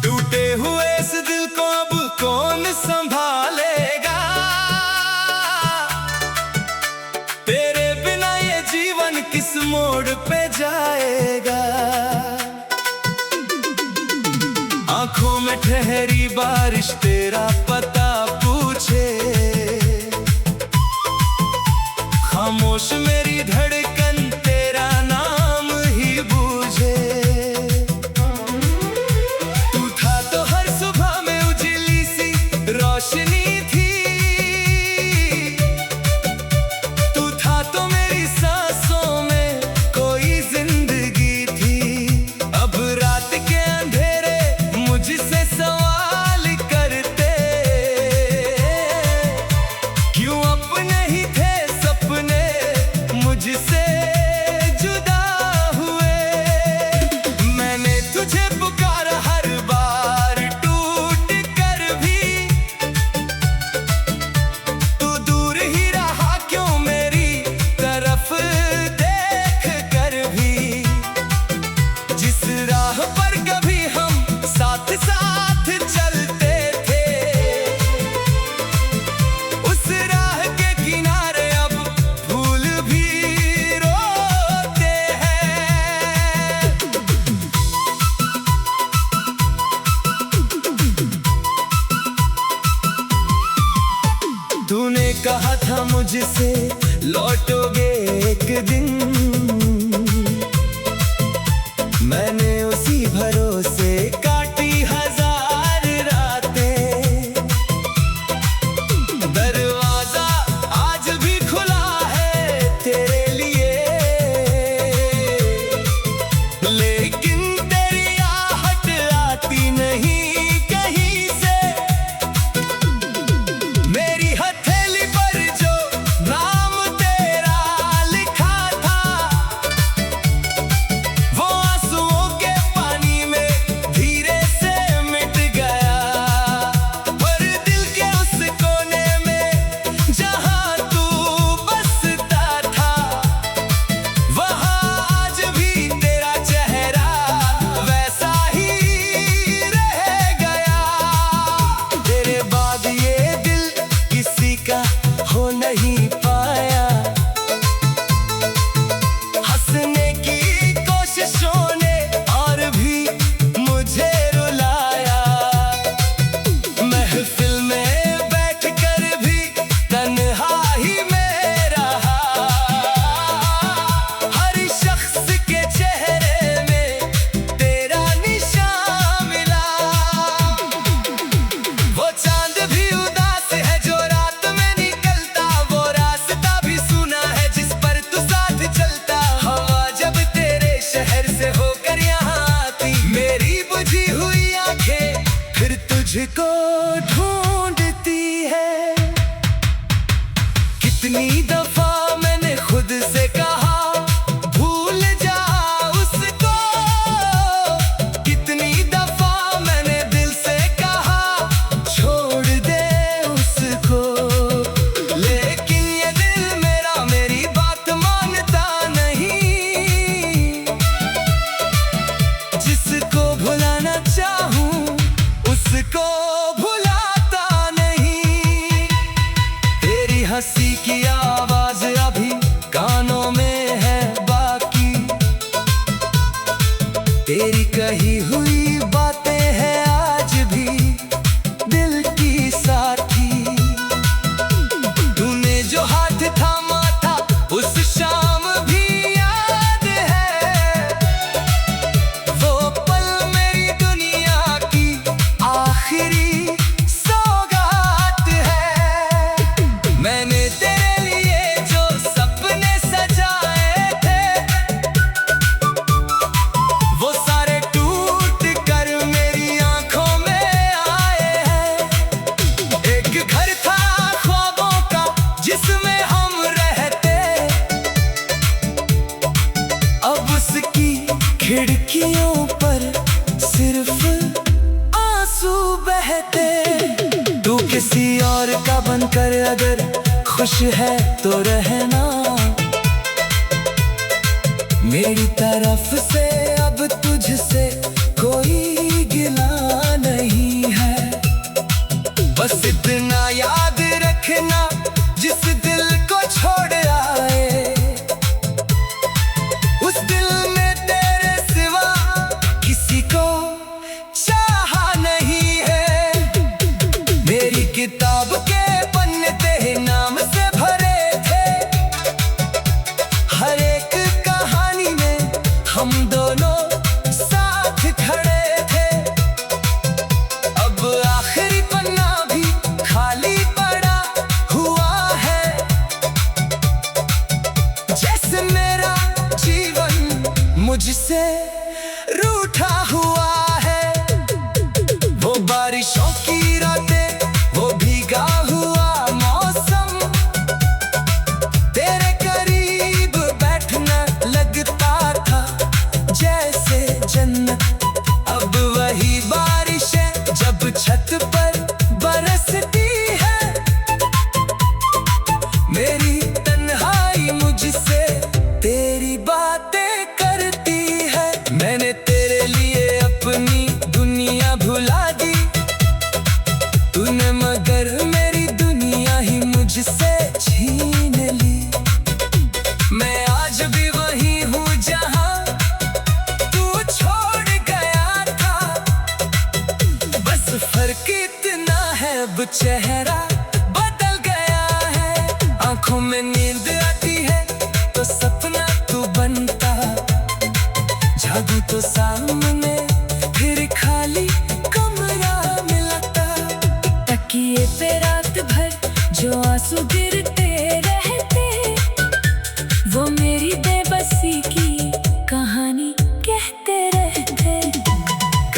टूटे हुए इस दिल को अब कौन संभालेगा? तेरे बिना ये जीवन किस मोड़ पे जाएगा? आंखों में ठहरी बारिश तेरा पता पूछे, खामोश मेरी धड़कन तेरा नाम ही बूझे। तू था तो हर सुबह में उजली सी रोशनी थी, तू था तो मेरी सांसों में कोई जिंदगी थी। अब रात के अंधेरे मुझसे सवाल करते, क्यों अपने ही थे सपने मुझसे जुदा हुए। मैंने तुझे पुकारा हर बार टूट कर भी, तू दूर ही रहा क्यों मेरी तरफ देख कर भी। जिस राह पर कभी हम साथ साथ चलते थे, उस राह के किनारे अब फूल भी रोते हैं। तूने कहा था मुझसे लौटोगे एक दिन, मैंने उसी भरोसे काटी हजार रातें। दरवाजा आज भी खुला है तेरे लिए, लेकिन तेरी आहट आती नहीं कहीं से। मेरी हथेली पर जो नाम तेरा लिखा था, वो आंसुओं के पानी में धीरे से मिट गया। पर दिल के उस कोने में जहां तू बसता था, वहां आज भी तेरा चेहरा वैसा ही रह गया। तेरे बाद ये दिल किसी का हो नहीं पाया, हंसने की कोशिशों ने और भी मुझे रुलाया। महफिल में बैठकर भी तन्हा ही मैं रहा, हर शख्स के चेहरे में तेरा निशान मिला। वो चांद भी उदास है जो रात में निकलता, वो रास्ता भी सुना है जिस पर तू साथ चलता। हवा जब तेरे शहर से होकर यहाँ आती, मेरी बुझी हुई आंखें फिर तुझको ढूंढती है। कितनी दफा मैंने खुद से कहा भूल जा उसको, कितनी दफा मैंने दिल से कहा छोड़ दे उसको। लेकिन ये दिल मेरा मेरी बात मानता नहीं, जिसको भुलाना चाहूं उसको भुलाता नहीं। तेरी हंसी की आवाज अभी कानों में है बाकी, तेरी कही हुई बातें हैं आज भी दिल की साथी। तूने जो हाथ थामा था उस शाम भी याद है, वो पल मेरी दुनिया की आखिरी सौगात है। मैंने तेरे लिए जो सपने सजाए थे, वो सारे टूट कर मेरी आंखों आंखों पर सिर्फ आंसू बहते। तू किसी और का बनकर अगर खुश है तो रहना, मेरी तरफ से अब तुझसे कोई गिला नहीं है। बस इतना याद रखना, जिस दिल को छोड़ आए उस दिल में तेरे सिवा किसी को चाहा नहीं है। मेरी किताब के पन्ने तेरे नाम से भरे थे, हर एक कहानी में हम दोनों साथ खड़े थे। अब आखिरी पन्ना भी खाली पड़ा हुआ है, जैसे मेरा जीवन मुझसे रूठा हुआ है। वो बारिशों की रातें, वो भीगा हुआ मौसम, तेरे करीब बैठना लगता था जैसे जन्नत। अब वही बारिशें जब छत पर बरसती है, मेरी तन्हाई मुझसे तेरी बातें करती है। मैंने तेरे लिए अपनी दुनिया भुला दी तूने, मगर मेरी दुनिया ही मुझसे छीन ली। मैं आज भी वही हूँ जहाँ तू छोड़ गया था, बस फर्क इतना है अब चेहरा बदल गया है। आंखों में नींद आती है तो सपना तू बनता, जागू तो सामने फिर खाली कमरा मिलता। तकिए पे रात भर जो आंसू गिरते रहते, वो मेरी बेबसी की कहानी कहते रहते।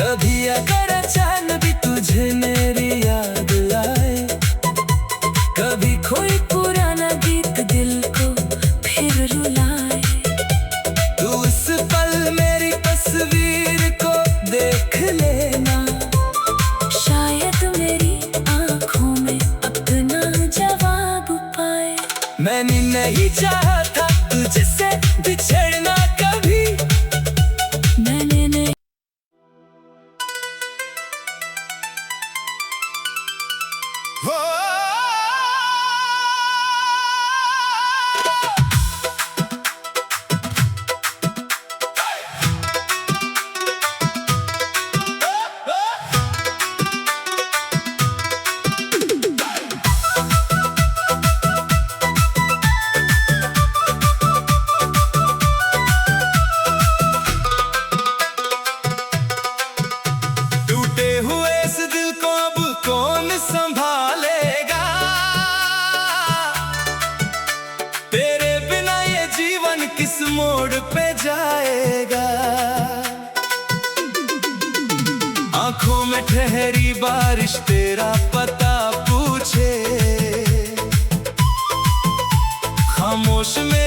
कभी अगर अचानक तुझे मेरी याद आए, कभी कोई पुराना गीत दिल को फिर रुलाए, तू उस पल मेरी तस्वीर को देख लेना। शायद मेरी आंखों में अपना जवाब पाए। मैंने नहीं चाहा था तुझसे बिछड़ना कभी, मैंने नहीं। टूटे हुए इस दिल को अब कौन संभालेगा, तेरे बिना ये जीवन किस मोड़ पे जाएगा। आंखों में ठहरी बारिश तेरा पता पूछे, खामोश में